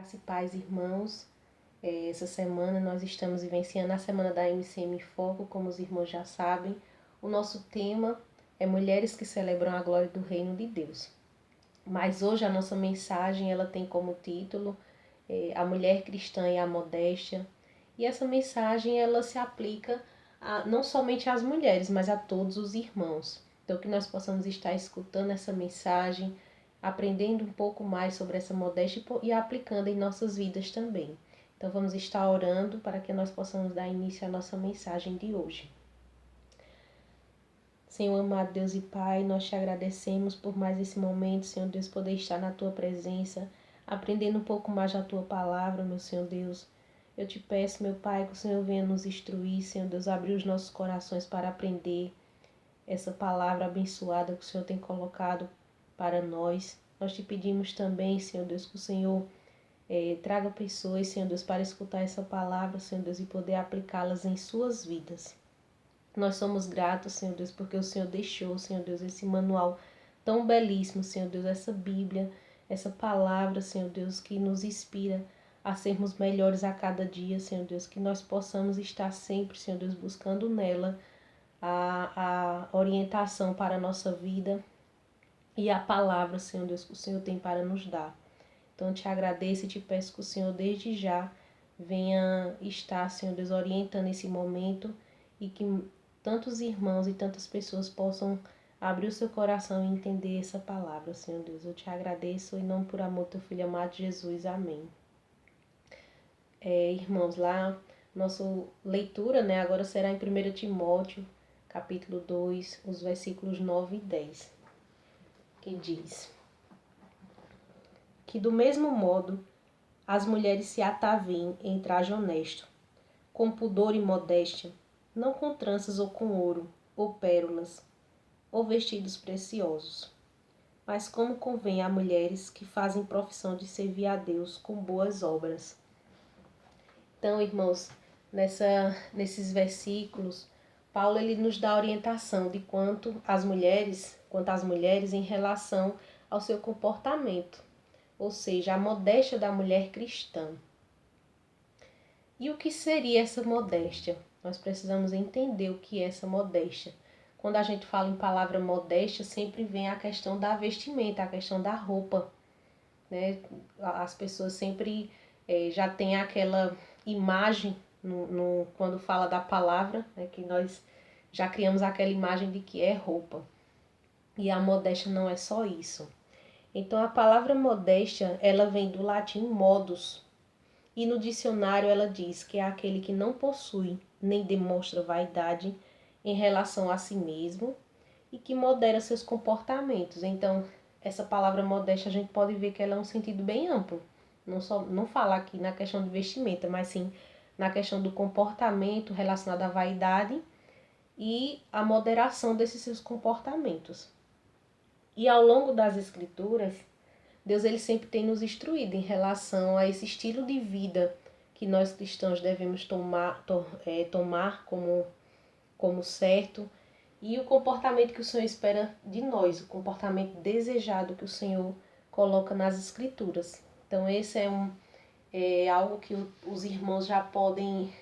Graça e paz, irmãos. Essa semana nós estamos vivenciando a semana da MCM Foco, como os irmãos já sabem. O nosso tema é Mulheres que celebram a glória do Reino de Deus. Mas hoje a nossa mensagem ela tem como título A Mulher Cristã e a Modéstia. E essa mensagem ela se aplica não somente às mulheres, mas a todos os irmãos. Então que nós possamos estar escutando essa mensagem, aprendendo um pouco mais sobre essa modéstia e aplicando em nossas vidas também. Então vamos estar orando para que nós possamos dar início à nossa mensagem de hoje. Senhor amado Deus e Pai, nós te agradecemos por mais esse momento, Senhor Deus, poder estar na Tua presença, aprendendo um pouco mais da Tua palavra, meu Senhor Deus. Eu te peço, meu Pai, que o Senhor venha nos instruir, Senhor Deus, abrir os nossos corações para aprender essa palavra abençoada que o Senhor tem colocado para nós. Nós te pedimos também, Senhor Deus, que o Senhor traga pessoas, Senhor Deus, para escutar essa palavra, Senhor Deus, e poder aplicá-las em suas vidas. Nós somos gratos, Senhor Deus, porque o Senhor deixou, Senhor Deus, esse manual tão belíssimo, Senhor Deus, essa Bíblia, essa palavra, Senhor Deus, que nos inspira a sermos melhores a cada dia, Senhor Deus, que nós possamos estar sempre, Senhor Deus, buscando nela a orientação para a nossa vida e a palavra, Senhor Deus, que o Senhor tem para nos dar. Então, eu te agradeço e te peço que o Senhor, desde já, venha estar, Senhor Deus, orientando esse momento e que tantos irmãos e tantas pessoas possam abrir o seu coração e entender essa palavra, Senhor Deus. Eu te agradeço em nome por amor do teu Filho amado Jesus. Amém. Irmãos, lá, nossa leitura, agora será em 1 Timóteo, capítulo 2, os versículos 9 e 10, que diz: Que do mesmo modo as mulheres se ataviem em traje honesto, com pudor e modéstia, não com tranças ou com ouro, ou pérolas, ou vestidos preciosos, mas como convém a mulheres que fazem profissão de servir a Deus com boas obras. Então, irmãos, nesses versículos, Paulo ele nos dá orientação de quanto às mulheres em relação ao seu comportamento, ou seja, a modéstia da mulher cristã. E o que seria essa modéstia? Nós precisamos entender o que é essa modéstia. Quando a gente fala em palavra modéstia, sempre vem a questão da vestimenta, a questão da roupa, né? As pessoas sempre já têm aquela imagem quando fala da palavra, né? Que nós já criamos aquela imagem de que é roupa. E a modéstia não é só isso. Então a palavra modéstia, ela vem do latim modus, e no dicionário ela diz que é aquele que não possui nem demonstra vaidade em relação a si mesmo e que modera seus comportamentos. Então, essa palavra modéstia a gente pode ver que ela é um sentido bem amplo. Não fala aqui na questão de vestimenta, mas sim na questão do comportamento relacionado à vaidade e a moderação desses seus comportamentos. E ao longo das escrituras, Deus ele sempre tem nos instruído em relação a esse estilo de vida que nós cristãos devemos tomar como certo e o comportamento que o Senhor espera de nós, o comportamento desejado que o Senhor coloca nas escrituras. Então esse é algo que os irmãos já podem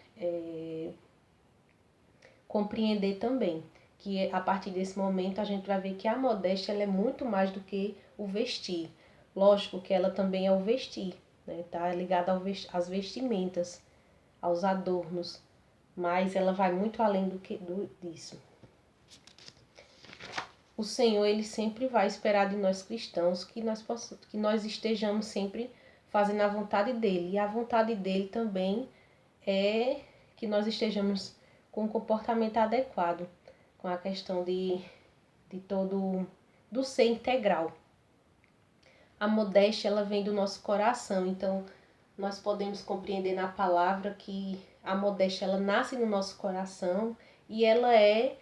compreender também, que a partir desse momento a gente vai ver que a modéstia ela é muito mais do que o vestir. Lógico que ela também é o vestir, né? Tá ligada às vestimentas, aos adornos, mas ela vai muito além disso. O Senhor ele sempre vai esperar de nós cristãos que nós estejamos sempre fazendo a vontade dele, e a vontade dele também é que nós estejamos com um comportamento adequado, com a questão de do ser integral. A modéstia ela vem do nosso coração, então nós podemos compreender na palavra que a modéstia ela nasce no nosso coração e ela é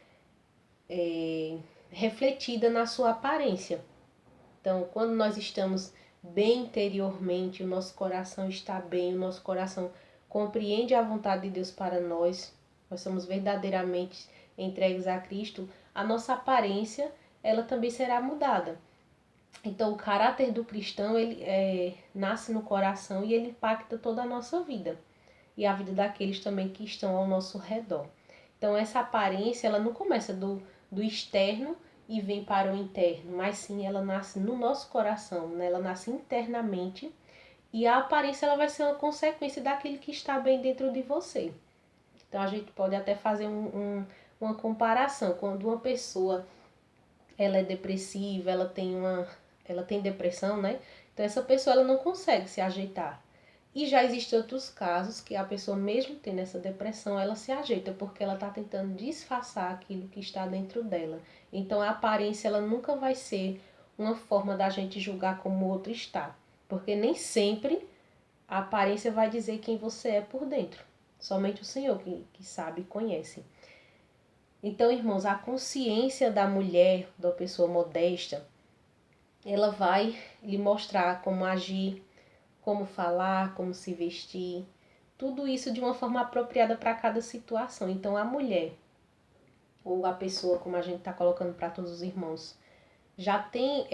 refletida na sua aparência. Então, quando nós estamos bem interiormente, o nosso coração está bem, o nosso coração compreende a vontade de Deus para nós somos verdadeiramente entregues a Cristo, a nossa aparência ela também será mudada. Então, o caráter do cristão, ele nasce no coração e ele impacta toda a nossa vida. E a vida daqueles também que estão ao nosso redor. Então, essa aparência, ela não começa do externo e vem para o interno, mas sim ela nasce no nosso coração, né? Ela nasce internamente e a aparência ela vai ser uma consequência daquilo que está bem dentro de você. Então, a gente pode até fazer uma comparação. Quando uma pessoa ela é depressiva, ela tem depressão, né? Então essa pessoa ela não consegue se ajeitar. E já existem outros casos que a pessoa mesmo tendo essa depressão, ela se ajeita porque ela está tentando disfarçar aquilo que está dentro dela. Então a aparência ela nunca vai ser uma forma da gente julgar como o outro está, porque nem sempre a aparência vai dizer quem você é por dentro. Somente o Senhor que sabe e conhece. Então, irmãos, a consciência da mulher, da pessoa modesta, ela vai lhe mostrar como agir, como falar, como se vestir, tudo isso de uma forma apropriada para cada situação. Então, a mulher, ou a pessoa, como a gente está colocando para todos os irmãos, já tem,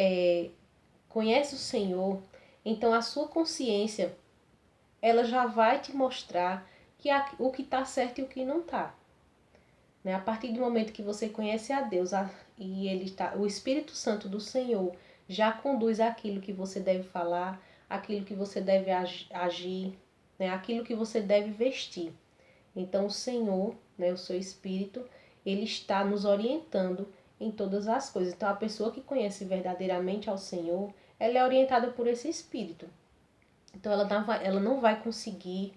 conhece o Senhor, então a sua consciência, ela já vai te mostrar o que está certo e o que não está. Né? A partir do momento que você conhece a Deus e o Espírito Santo do Senhor já conduz aquilo que você deve falar, aquilo que você deve agir, né? Aquilo que você deve vestir. Então o Senhor, né, o seu Espírito, ele está nos orientando em todas as coisas. Então a pessoa que conhece verdadeiramente ao Senhor, ela é orientada por esse Espírito. Então ela não vai conseguir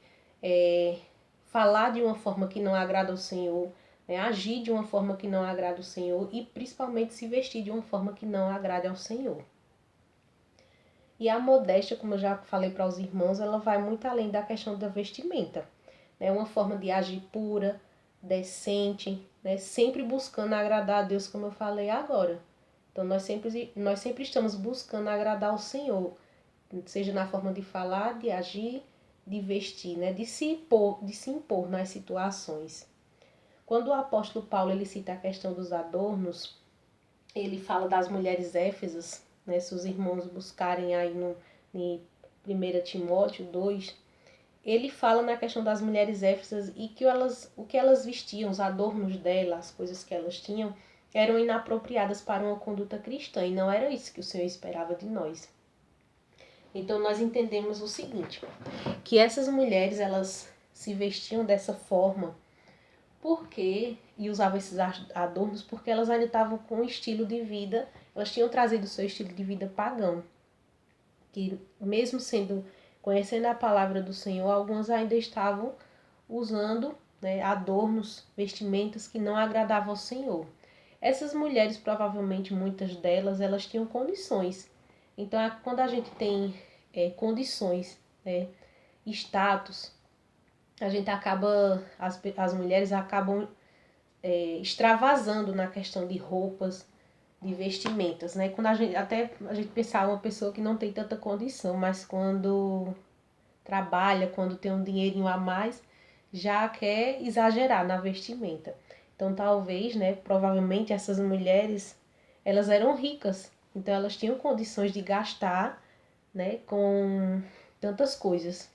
falar de uma forma que não agrada ao Senhor, né? Agir de uma forma que não agrada ao Senhor e principalmente se vestir de uma forma que não agrade ao Senhor. E a modéstia, como eu já falei para os irmãos, ela vai muito além da questão da vestimenta. É uma forma de agir pura, decente, né? Sempre buscando agradar a Deus, como eu falei agora. Então nós sempre estamos buscando agradar ao Senhor, seja na forma de falar, de agir, de vestir, né? De se impor nas situações. Quando o apóstolo Paulo ele cita a questão dos adornos, ele fala das mulheres éfesas, né? Se os irmãos buscarem aí em 1 Timóteo 2, ele fala na questão das mulheres éfesas e que o que elas vestiam, os adornos delas, as coisas que elas tinham, eram inapropriadas para uma conduta cristã e não era isso que o Senhor esperava de nós. Então nós entendemos o seguinte, que essas mulheres elas se vestiam dessa forma e usavam esses adornos porque elas ainda estavam com um estilo de vida, elas tinham trazido o seu estilo de vida pagão, que mesmo conhecendo a palavra do Senhor, algumas ainda estavam usando, né, adornos, vestimentas que não agradavam ao Senhor. Essas mulheres, provavelmente muitas delas, elas tinham condições. Então, quando a gente tem condições, né, status, a gente as mulheres acabam extravasando na questão de roupas, de vestimentas, né? Quando a gente pensar uma pessoa que não tem tanta condição, mas quando trabalha, quando tem um dinheirinho a mais, já quer exagerar na vestimenta. Então talvez, né, provavelmente essas mulheres, elas eram ricas, então elas tinham condições de gastar, né, com tantas coisas.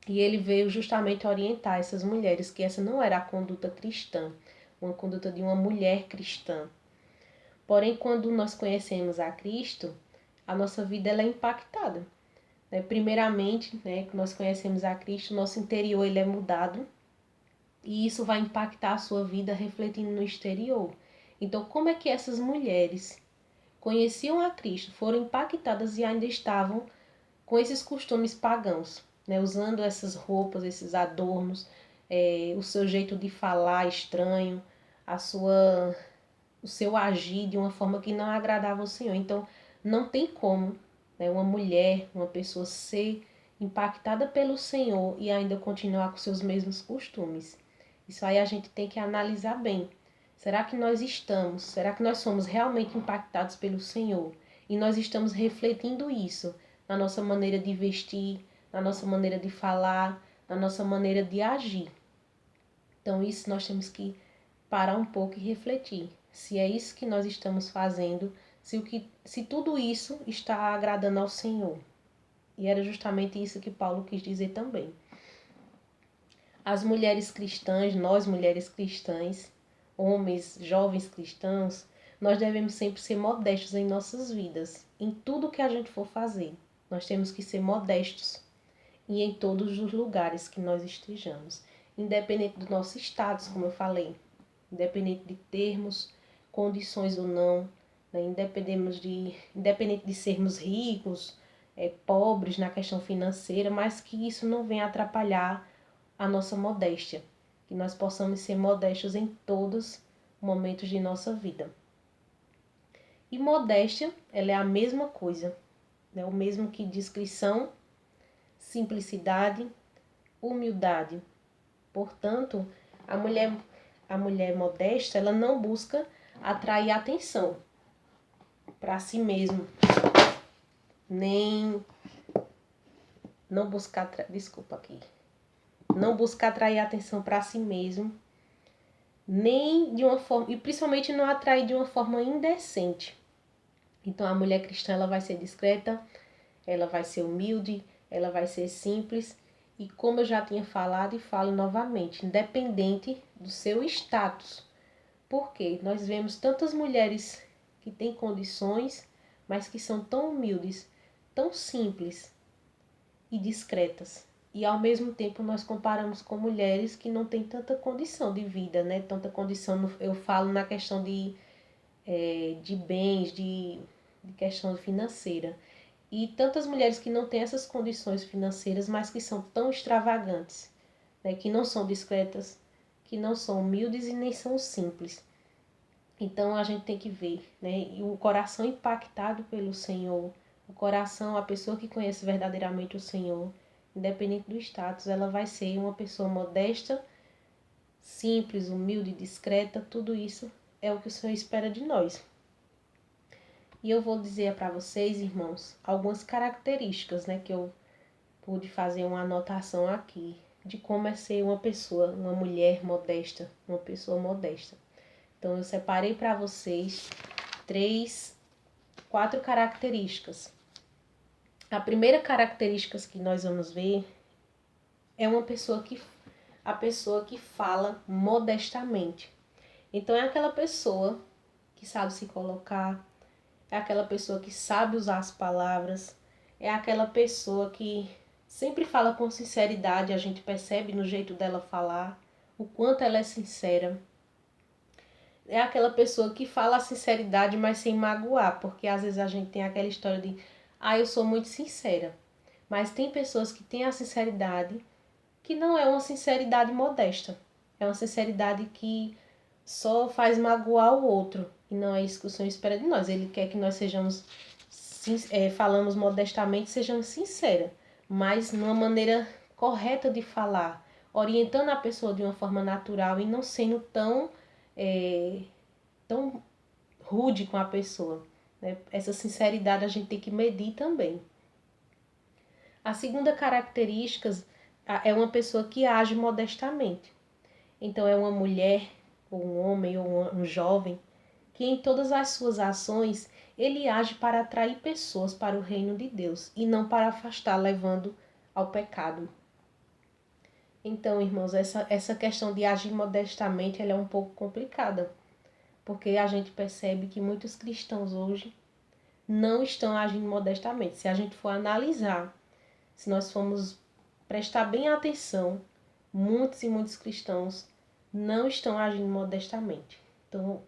E ele veio justamente orientar essas mulheres que essa não era a conduta cristã, uma conduta de uma mulher cristã. Porém, quando nós conhecemos a Cristo, a nossa vida ela é impactada. Né? Primeiramente, né, que nós conhecemos a Cristo, nosso interior ele é mudado e isso vai impactar a sua vida refletindo no exterior. Então, como é que essas mulheres conheciam a Cristo, foram impactadas e ainda estavam com esses costumes pagãos, né? Usando essas roupas, esses adornos, o seu jeito de falar estranho, o seu agir de uma forma que não agradava ao Senhor. Então, não tem como, né, uma mulher, uma pessoa ser impactada pelo Senhor e ainda continuar com seus mesmos costumes. Isso aí a gente tem que analisar bem. Será que nós somos realmente impactados pelo Senhor? E nós estamos refletindo isso na nossa maneira de vestir, na nossa maneira de falar, na nossa maneira de agir. Então, isso nós temos que parar um pouco e refletir. Se é isso que nós estamos fazendo, se tudo isso está agradando ao Senhor. E era justamente isso que Paulo quis dizer também. As mulheres cristãs, nós mulheres cristãs, homens, jovens cristãos, nós devemos sempre ser modestos em nossas vidas, em tudo que a gente for fazer. Nós temos que ser modestos e em todos os lugares que nós estejamos, independente do nosso status, como eu falei, independente de termos condições ou não, né? Independente de sermos ricos, pobres na questão financeira, mas que isso não venha atrapalhar a nossa modéstia, que nós possamos ser modestos em todos os momentos de nossa vida. E modéstia, ela é a mesma coisa, né? O mesmo que discrição, simplicidade, humildade. Portanto, a mulher modesta, ela não busca atrair atenção para si mesma, nem não busca não busca atrair atenção para si mesmo, nem de uma forma, e principalmente não atrair de uma forma indecente. Então a mulher cristã, ela vai ser discreta, ela vai ser humilde, ela vai ser simples, e como eu já tinha falado e falo novamente, independente do seu status. Porque nós vemos tantas mulheres que têm condições, mas que são tão humildes, tão simples e discretas. E ao mesmo tempo nós comparamos com mulheres que não têm tanta condição de vida, né? Tanta condição, eu falo na questão de bens, de questão financeira. E tantas mulheres que não têm essas condições financeiras, mas que são tão extravagantes, né? Que não são discretas, que não são humildes e nem são simples. Então a gente tem que ver, né? E o coração impactado pelo Senhor, o coração, a pessoa que conhece verdadeiramente o Senhor, independente do status, ela vai ser uma pessoa modesta, simples, humilde, discreta, tudo isso é o que o Senhor espera de nós. E eu vou dizer para vocês, irmãos, algumas características, né, que eu pude fazer uma anotação aqui de como é ser uma pessoa, uma mulher modesta, uma pessoa modesta. Então eu separei para vocês 4 características. A primeira característica que nós vamos ver é a pessoa que fala modestamente. Então é aquela pessoa que sabe se colocar, é aquela pessoa que sabe usar as palavras, é aquela pessoa que sempre fala com sinceridade, a gente percebe no jeito dela falar, o quanto ela é sincera. É aquela pessoa que fala a sinceridade, mas sem magoar, porque às vezes a gente tem aquela história de eu sou muito sincera. Mas tem pessoas que têm a sinceridade que não é uma sinceridade modesta. É uma sinceridade que só faz magoar o outro. E não é isso que o Senhor espera de nós. Ele quer que nós sejamos, falamos modestamente, sejamos sinceras, mas numa maneira correta de falar, orientando a pessoa de uma forma natural e não sendo tão rude com a pessoa, né? Essa sinceridade a gente tem que medir também. A segunda característica é uma pessoa que age modestamente. Então é uma mulher, ou um homem, ou um jovem, que em todas as suas ações ele age para atrair pessoas para o reino de Deus e não para afastar, levando ao pecado. Então, irmãos, essa questão de agir modestamente ela é um pouco complicada, porque a gente percebe que muitos cristãos hoje não estão agindo modestamente. Se a gente for analisar, se nós formos prestar bem atenção, muitos e muitos cristãos não estão agindo modestamente. Então,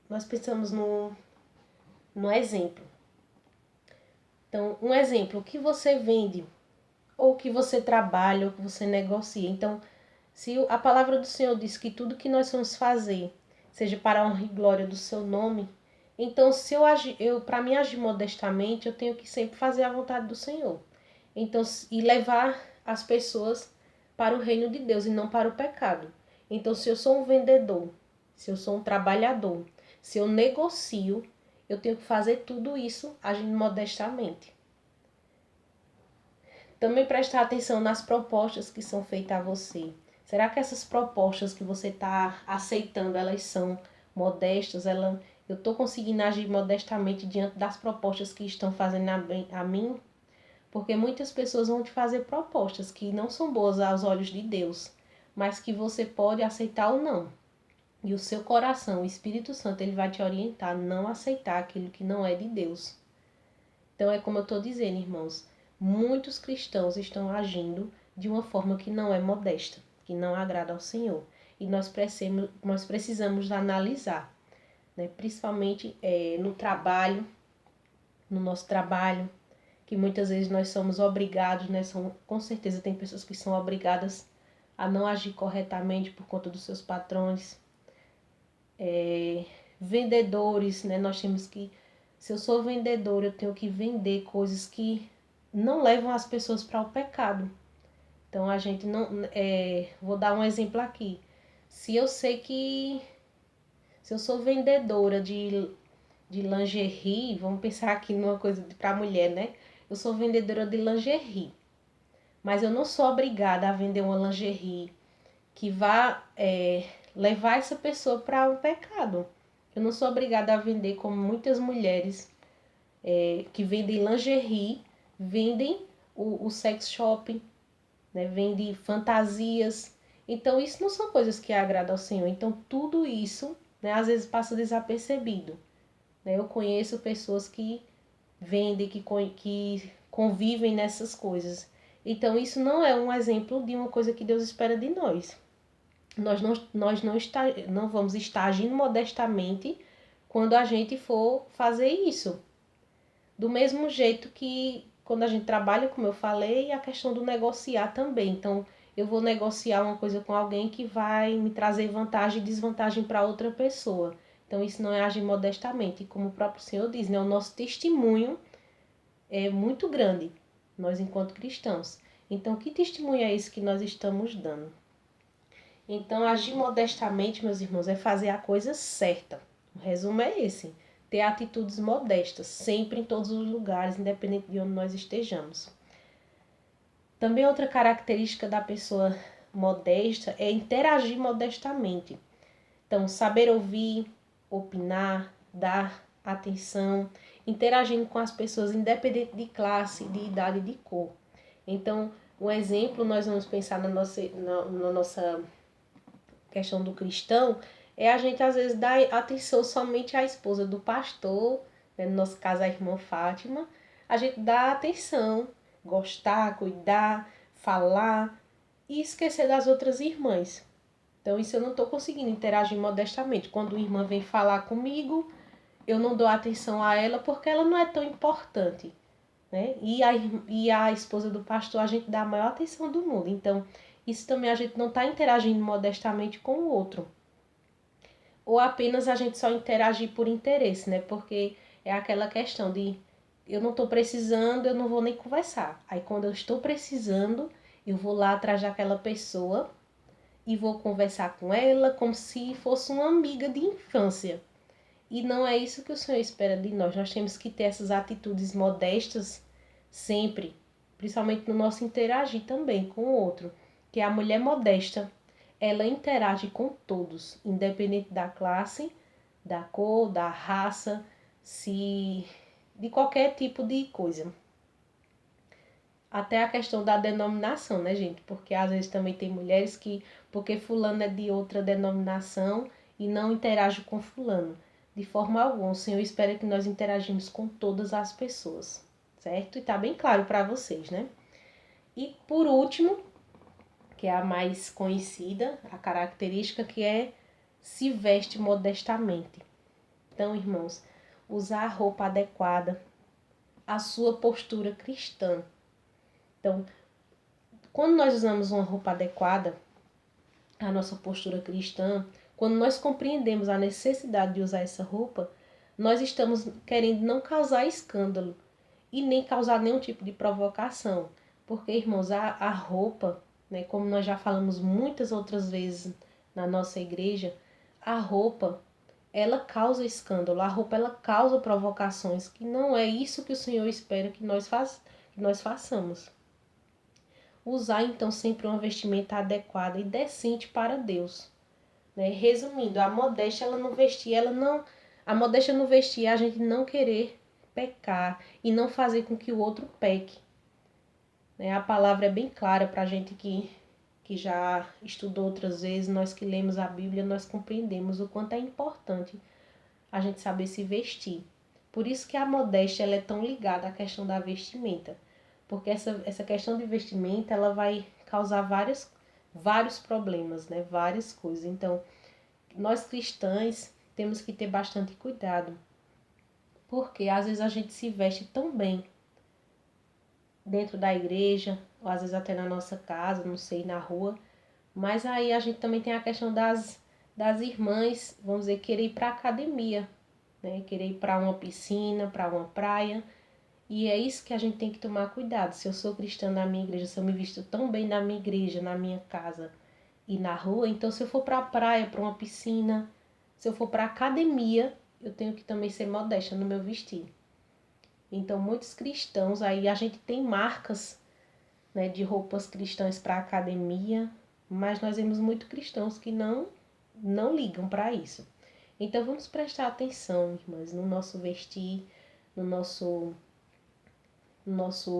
nós pensamos no exemplo. Então, um exemplo, o que você vende, ou o que você trabalha, ou o que você negocia. Então, se a palavra do Senhor diz que tudo que nós vamos fazer seja para a honra e glória do seu nome, então se para mim agir modestamente, eu tenho que sempre fazer a vontade do Senhor. Então, e levar as pessoas para o reino de Deus e não para o pecado. Então, se eu sou um vendedor, se eu sou um trabalhador, se eu negocio, eu tenho que fazer tudo isso agindo modestamente. Também prestar atenção nas propostas que são feitas a você. Será que essas propostas que você está aceitando, elas são modestas? Eu estou conseguindo agir modestamente diante das propostas que estão fazendo a mim, porque muitas pessoas vão te fazer propostas que não são boas aos olhos de Deus, mas que você pode aceitar ou não. E o seu coração, o Espírito Santo, ele vai te orientar a não aceitar aquilo que não é de Deus. Então é como eu estou dizendo, irmãos, muitos cristãos estão agindo de uma forma que não é modesta, que não agrada ao Senhor. E nós precisamos analisar, né? Principalmente no trabalho, no nosso trabalho, que muitas vezes nós somos obrigados, né? Com certeza tem pessoas que são obrigadas a não agir corretamente por conta dos seus patrões. Vendedores, né? Nós temos que, se eu sou vendedor, eu tenho que vender coisas que não levam as pessoas para o pecado. Então a gente não, vou dar um exemplo aqui. Se eu sei que, se eu sou vendedora de lingerie, vamos pensar aqui numa coisa para mulher, né? Eu sou vendedora de lingerie, mas eu não sou obrigada a vender uma lingerie que vá levar essa pessoa para o pecado. Eu não sou obrigada a vender como muitas mulheres que vendem lingerie, vendem o sex shopping, né? Vendem fantasias. Então, isso não são coisas que agradam ao Senhor. Então, tudo isso, né, às vezes passa desapercebido. Né? Eu conheço pessoas que vendem, que convivem nessas coisas. Então, isso não é um exemplo de uma coisa que Deus espera de nós. Não vamos estar agindo modestamente quando a gente for fazer isso. Do mesmo jeito que quando a gente trabalha, como eu falei, a questão do negociar também. Então, eu vou negociar uma coisa com alguém que vai me trazer vantagem e desvantagem para outra pessoa. Então, isso não é agir modestamente. E como o próprio Senhor diz, né, o nosso testemunho é muito grande, nós enquanto cristãos. Então, que testemunho é esse que nós estamos dando? Então, agir modestamente, meus irmãos, é fazer a coisa certa. O resumo é esse. Ter atitudes modestas, sempre em todos os lugares, independente de onde nós estejamos. Também outra característica da pessoa modesta é interagir modestamente. Então, saber ouvir, opinar, dar atenção, interagindo com as pessoas, independente de classe, de idade e de cor. Então, um exemplo, nós vamos pensar na nossa questão do cristão, é a gente às vezes dar atenção somente à esposa do pastor, né? No nosso caso a irmã Fátima, a gente dá atenção, gostar, cuidar, falar e esquecer das outras irmãs. Então isso eu não estou conseguindo interagir modestamente. Quando uma irmã vem falar comigo, eu não dou atenção a ela porque ela não é tão importante. Né? E a esposa do pastor a gente dá a maior atenção do mundo. Então, isso também a gente não está interagindo modestamente com o outro. Ou apenas a gente só interagir por interesse, né? Porque é aquela questão de eu não estou precisando, eu não vou nem conversar. Aí quando eu estou precisando, eu vou lá atrás daquela pessoa e vou conversar com ela como se fosse uma amiga de infância. E não é isso que o Senhor espera de nós. Nós temos que ter essas atitudes modestas sempre, principalmente no nosso interagir também com o outro. Que a mulher modesta, ela interage com todos, independente da classe, da cor, da raça, se de qualquer tipo de coisa. Até a questão da denominação, né, gente? Porque às vezes também tem mulheres que, porque fulano é de outra denominação e não interage com fulano. De forma alguma, o Senhor espera que nós interagimos com todas as pessoas, certo? E tá bem claro para vocês, né? E por último, que é a mais conhecida, a característica que é se veste modestamente. Então, irmãos, usar a roupa adequada, a sua postura cristã. Então, quando nós usamos uma roupa adequada, a nossa postura cristã, quando nós compreendemos a necessidade de usar essa roupa, nós estamos querendo não causar escândalo e nem causar nenhum tipo de provocação. Porque, irmãos, a roupa, né, como nós já falamos muitas outras vezes na nossa igreja, a roupa, ela causa escândalo, a roupa ela causa provocações, que não é isso que o Senhor espera que nós façamos. Usar então sempre uma vestimenta adequada e decente para Deus. Né? Resumindo, a modéstia ela não vestir, ela não A modéstia no vestir é a gente não querer pecar e não fazer com que o outro peque. Né? A palavra é bem clara para a gente que já estudou outras vezes, nós que lemos a Bíblia, nós compreendemos o quanto é importante a gente saber se vestir. Por isso que a modéstia ela é tão ligada à questão da vestimenta. Porque essa questão de vestimenta ela vai causar vários problemas, né? Várias coisas. Então, nós cristãs temos que ter bastante cuidado. Porque às vezes a gente se veste tão bem dentro da igreja, ou às vezes até na nossa casa, não sei, na rua. Mas aí a gente também tem a questão das irmãs, vamos dizer, querer ir para a academia, né? Querer ir para uma piscina, para uma praia. E é isso que a gente tem que tomar cuidado. Se eu sou cristã na minha igreja, se eu me visto tão bem na minha igreja, na minha casa e na rua, então se eu for para a praia, para uma piscina, se eu for para a academia, eu tenho que também ser modesta no meu vestir. Então muitos cristãos, aí a gente tem marcas, né, de roupas cristãs para a academia, mas nós vemos muitos cristãos que não ligam para isso. Então vamos prestar atenção, irmãs, no nosso vestir, no nosso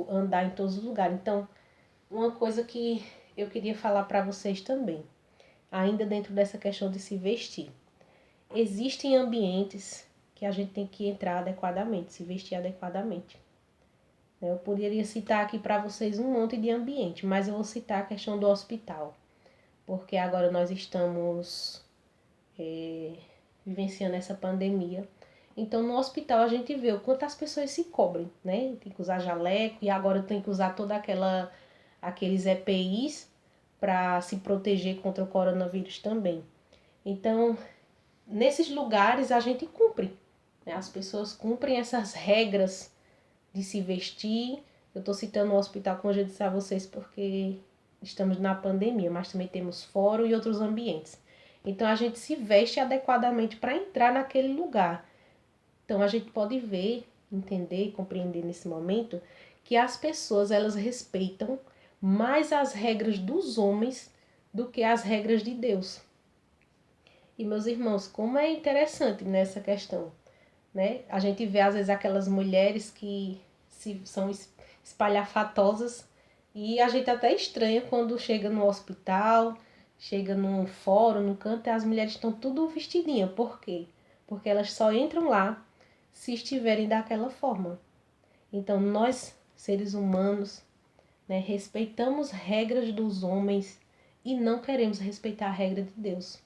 andar em todos os lugares. Então, uma coisa que eu queria falar para vocês também, ainda dentro dessa questão de se vestir. Existem ambientes que a gente tem que entrar adequadamente, se vestir adequadamente. Eu poderia citar aqui para vocês um monte de ambiente, mas eu vou citar a questão do hospital, porque agora nós estamos vivenciando essa pandemia. Então, no hospital a gente vê o quanto as pessoas se cobrem, né? Tem que usar jaleco e agora tem que usar toda aqueles EPIs para se proteger contra o coronavírus também. Então, nesses lugares a gente cumpre, né? As pessoas cumprem essas regras de se vestir. Eu estou citando o hospital, como eu já disse a vocês, porque estamos na pandemia, mas também temos fórum e outros ambientes. Então, a gente se veste adequadamente para entrar naquele lugar. Então, a gente pode ver, entender e compreender nesse momento que as pessoas, elas respeitam mais as regras dos homens do que as regras de Deus. E, meus irmãos, como é interessante nessa questão, né? A gente vê, às vezes, aquelas mulheres que são espalhafatosas e a gente até estranha quando chega no hospital, chega num fórum, num canto, e as mulheres estão tudo vestidinhas. Por quê? Porque elas só entram lá se estiverem daquela forma. Então, nós, seres humanos, né, respeitamos regras dos homens e não queremos respeitar a regra de Deus.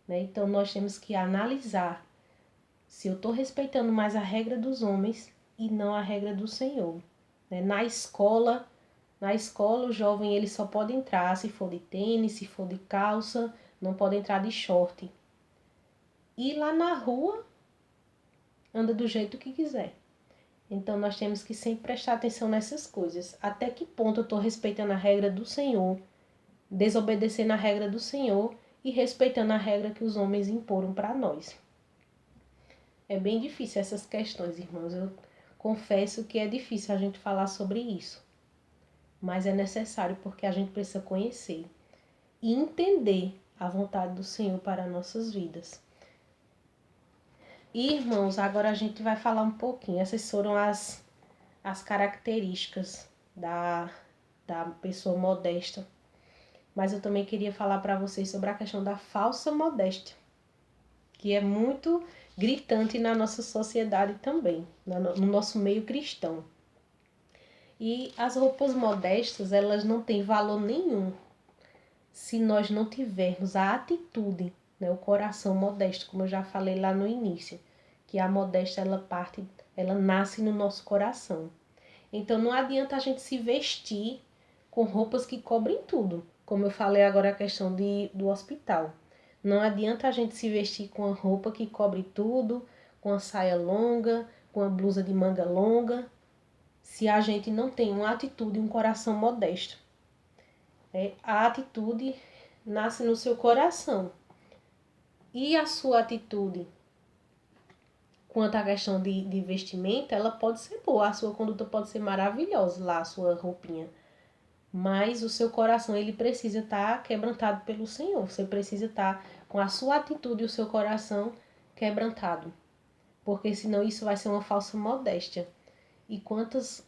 Né? Então, nós temos que analisar se eu estou respeitando mais a regra dos homens e não a regra do Senhor. Né? Na escola, o jovem ele só pode entrar se for de tênis, se for de calça, não pode entrar de short. E lá na rua, anda do jeito que quiser. Então, nós temos que sempre prestar atenção nessas coisas. Até que ponto eu estou respeitando a regra do Senhor, desobedecendo a regra do Senhor e respeitando a regra que os homens imporam para nós. É bem difícil essas questões, irmãos. Eu confesso que é difícil a gente falar sobre isso. Mas é necessário porque a gente precisa conhecer e entender a vontade do Senhor para nossas vidas. E, irmãos, agora a gente vai falar um pouquinho. Essas foram as características da pessoa modesta. Mas eu também queria falar para vocês sobre a questão da falsa modéstia, que é muito gritante na nossa sociedade também, no nosso meio cristão. E as roupas modestas, elas não têm valor nenhum se nós não tivermos a atitude, né, o coração modesto, como eu já falei lá no início, que a modéstia ela nasce no nosso coração. Então não adianta a gente se vestir com roupas que cobrem tudo, como eu falei agora a questão do hospital. Não adianta a gente se vestir com a roupa que cobre tudo, com a saia longa, com a blusa de manga longa, se a gente não tem uma atitude e um coração modesto. A atitude nasce no seu coração. E a sua atitude quanto à questão de vestimenta, ela pode ser boa, a sua conduta pode ser maravilhosa lá, a sua roupinha. Mas o seu coração, ele precisa estar quebrantado pelo Senhor. Você precisa estar com a sua atitude e o seu coração quebrantado, porque senão isso vai ser uma falsa modéstia. E quantas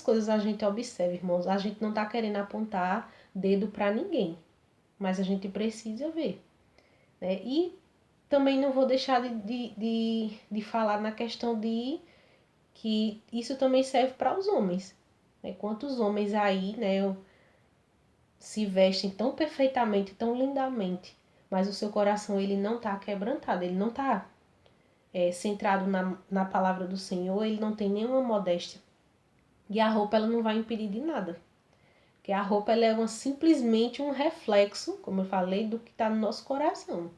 coisas a gente observa, irmãos, a gente não está querendo apontar dedo para ninguém, mas a gente precisa ver, né? E também não vou deixar de falar na questão de que isso também serve para os homens, né? Quantos homens aí, né, se vestem tão perfeitamente, tão lindamente, mas o seu coração ele não está quebrantado, ele não está centrado na palavra do Senhor, ele não tem nenhuma modéstia. E a roupa ela não vai impedir de nada. Porque a roupa ela é simplesmente um reflexo, como eu falei, do que está no nosso coração.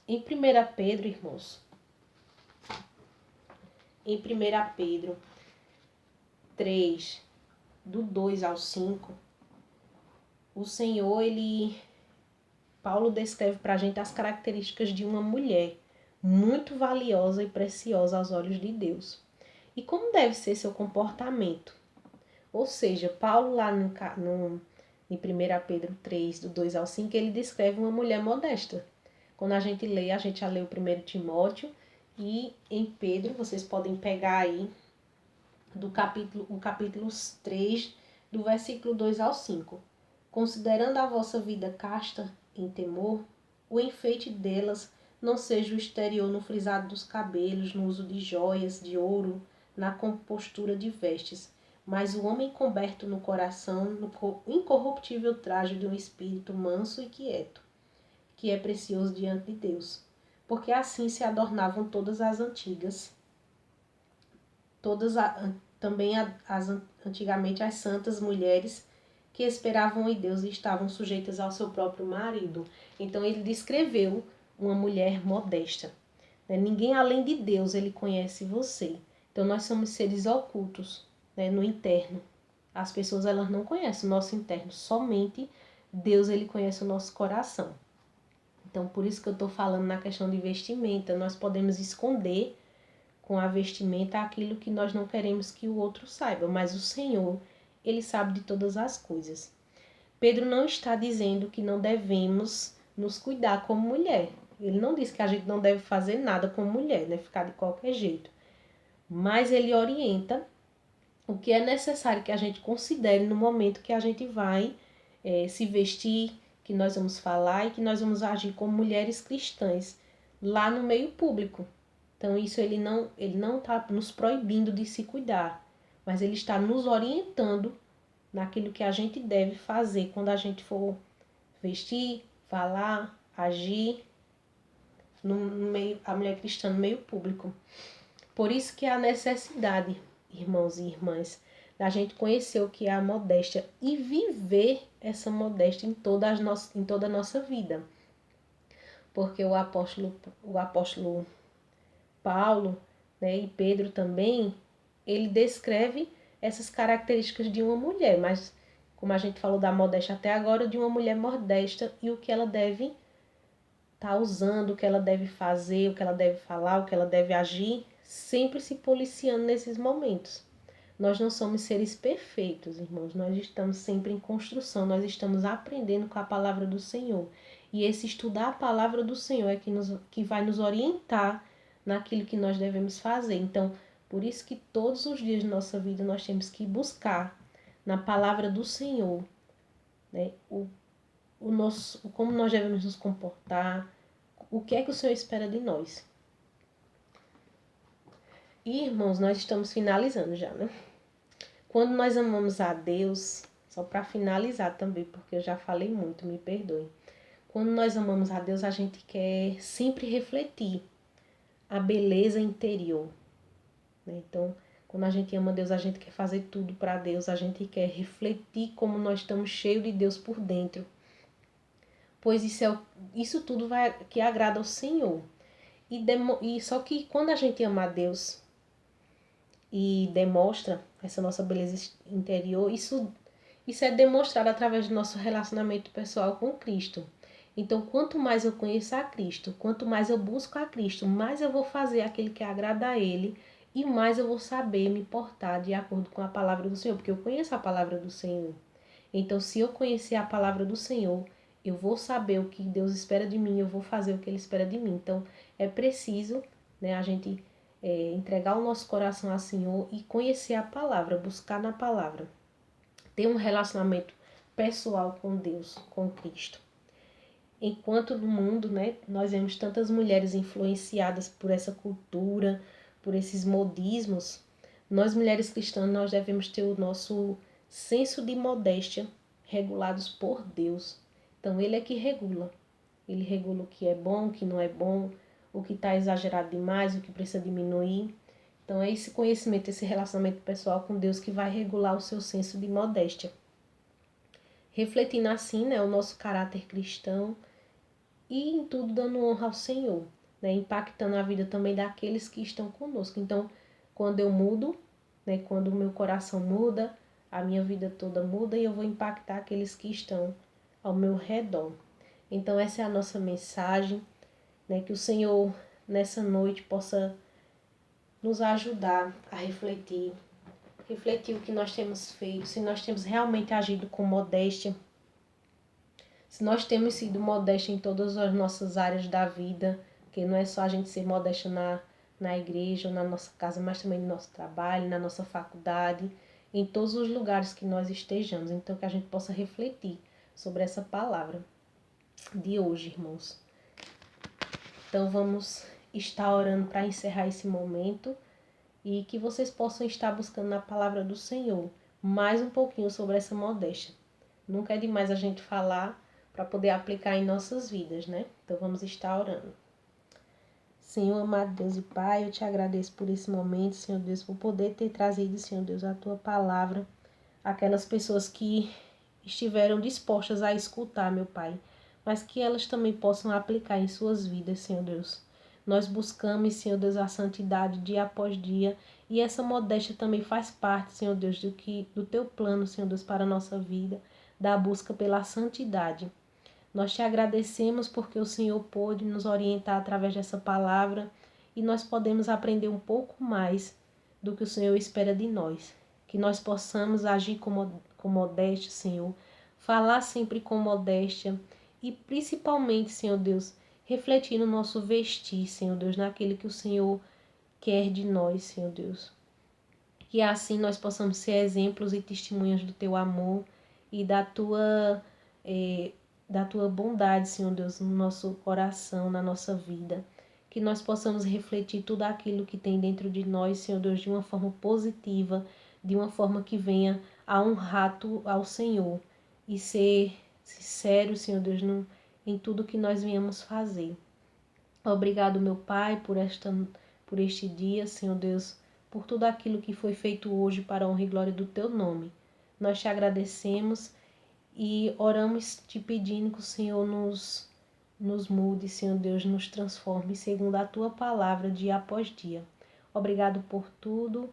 Em 1 Pedro, irmãos, em 1 Pedro 3, do 2 ao 5, o Senhor, Paulo descreve para a gente as características de uma mulher muito valiosa e preciosa aos olhos de Deus. E como deve ser seu comportamento? Ou seja, Paulo lá em 1 Pedro 3, do 2 ao 5, ele descreve uma mulher modesta. Quando a gente já lê o 1 Timóteo e em Pedro, vocês podem pegar aí o capítulo 3, do versículo 2 ao 5. Considerando a vossa vida casta em temor, o enfeite delas não seja o exterior no frisado dos cabelos, no uso de joias, de ouro, na compostura de vestes, mas o homem coberto no coração, no incorruptível traje de um espírito manso e quieto, que é precioso diante de Deus. Porque assim se adornavam todas as antigas, também antigamente as santas mulheres que esperavam em Deus e estavam sujeitas ao seu próprio marido. Então ele descreveu uma mulher modesta. Ninguém além de Deus ele conhece você. Então nós somos seres ocultos, né, no interno. As pessoas elas não conhecem o nosso interno, somente Deus ele conhece o nosso coração. Então por isso que eu estou falando na questão de vestimenta. Nós podemos esconder com a vestimenta aquilo que nós não queremos que o outro saiba, mas o Senhor, ele sabe de todas as coisas. Pedro não está dizendo que não devemos nos cuidar como mulher. Ele não diz que a gente não deve fazer nada como mulher, né? Ficar de qualquer jeito. Mas ele orienta o que é necessário que a gente considere no momento que a gente vai se vestir, que nós vamos falar e que nós vamos agir como mulheres cristãs lá no meio público. Então isso ele não está nos proibindo de se cuidar, mas ele está nos orientando naquilo que a gente deve fazer quando a gente for vestir, falar, agir no meio, a mulher cristã no meio público. Por isso que há necessidade, irmãos e irmãs, da gente conhecer o que é a modéstia e viver essa modéstia em toda a nossa vida. Porque o apóstolo Paulo, né, e Pedro também, ele descreve essas características de uma mulher, mas como a gente falou da modéstia até agora, de uma mulher modesta e o que ela deve estar usando, o que ela deve fazer, o que ela deve falar, o que ela deve agir, sempre se policiando nesses momentos. Nós não somos seres perfeitos, irmãos, nós estamos sempre em construção, nós estamos aprendendo com a palavra do Senhor. E esse estudar a palavra do Senhor é que vai nos orientar naquilo que nós devemos fazer. Então, por isso que todos os dias de nossa vida nós temos que buscar na palavra do Senhor, né, como nós devemos nos comportar, o que é que o Senhor espera de nós. E, irmãos, nós estamos finalizando já, né? Quando nós amamos a Deus, só para finalizar também, porque eu já falei muito, me perdoem. Quando nós amamos a Deus, a gente quer sempre refletir a beleza interior, né? Então, quando a gente ama Deus, a gente quer fazer tudo para Deus, a gente quer refletir como nós estamos cheios de Deus por dentro. Pois isso tudo que agrada ao Senhor. E só que quando a gente ama a Deus e demonstra essa nossa beleza interior, isso é demonstrado através do nosso relacionamento pessoal com Cristo. Então, quanto mais eu conheço a Cristo, quanto mais eu busco a Cristo, mais eu vou fazer aquilo que agrada a Ele e mais eu vou saber me portar de acordo com a palavra do Senhor, porque eu conheço a palavra do Senhor. Então, se eu conhecer a palavra do Senhor, eu vou saber o que Deus espera de mim, eu vou fazer o que Ele espera de mim. Então, é preciso, né, a gente entregar o nosso coração ao Senhor e conhecer a palavra, buscar na palavra. Ter um relacionamento pessoal com Deus, com Cristo. Enquanto no mundo, né, nós vemos tantas mulheres influenciadas por essa cultura, por esses modismos, nós mulheres cristãs, nós devemos ter o nosso senso de modéstia regulados por Deus. Então, Ele é que regula. Ele regula o que é bom, o que não é bom, o que está exagerado demais, o que precisa diminuir. Então, é esse conhecimento, esse relacionamento pessoal com Deus que vai regular o seu senso de modéstia. Refletindo assim, né, o nosso caráter cristão e em tudo dando honra ao Senhor, né, impactando a vida também daqueles que estão conosco. Então, quando eu mudo, né, quando o meu coração muda, a minha vida toda muda e eu vou impactar aqueles que estão ao meu redor. Então, essa é a nossa mensagem, né, que o Senhor, nessa noite, possa nos ajudar a refletir o que nós temos feito, se nós temos realmente agido com modéstia, se nós temos sido modestos em todas as nossas áreas da vida, que não é só a gente ser modesto na igreja ou na nossa casa, mas também no nosso trabalho, na nossa faculdade, em todos os lugares que nós estejamos. Então, que a gente possa refletir sobre essa palavra de hoje, irmãos. Então, vamos estar orando para encerrar esse momento e que vocês possam estar buscando na palavra do Senhor mais um pouquinho sobre essa modéstia. Nunca é demais a gente falar para poder aplicar em nossas vidas, né? Então vamos estar orando. Senhor amado Deus e Pai, eu te agradeço por esse momento, Senhor Deus, por poder ter trazido, Senhor Deus, a tua palavra, aquelas pessoas que estiveram dispostas a escutar, meu Pai, mas que elas também possam aplicar em suas vidas, Senhor Deus. Nós buscamos, Senhor Deus, a santidade dia após dia, e essa modéstia também faz parte, Senhor Deus, do teu plano, Senhor Deus, para a nossa vida, da busca pela santidade. Nós te agradecemos porque o Senhor pôde nos orientar através dessa palavra e nós podemos aprender um pouco mais do que o Senhor espera de nós. Que nós possamos agir com modéstia, Senhor, falar sempre com modéstia e principalmente, Senhor Deus, refletir no nosso vestir, Senhor Deus, naquilo que o Senhor quer de nós, Senhor Deus. Que assim nós possamos ser exemplos e testemunhas do teu amor e da tua bondade, Senhor Deus, no nosso coração, na nossa vida. Que nós possamos refletir tudo aquilo que tem dentro de nós, Senhor Deus, de uma forma positiva, de uma forma que venha a honrar ao Senhor e ser sincero, Senhor Deus, em tudo que nós viemos fazer. Obrigado, meu Pai, por este dia, Senhor Deus, por tudo aquilo que foi feito hoje para a honra e glória do teu nome. Nós te agradecemos e oramos te pedindo que o Senhor nos mude, Senhor Deus, nos transforme segundo a tua palavra dia após dia. Obrigado por tudo.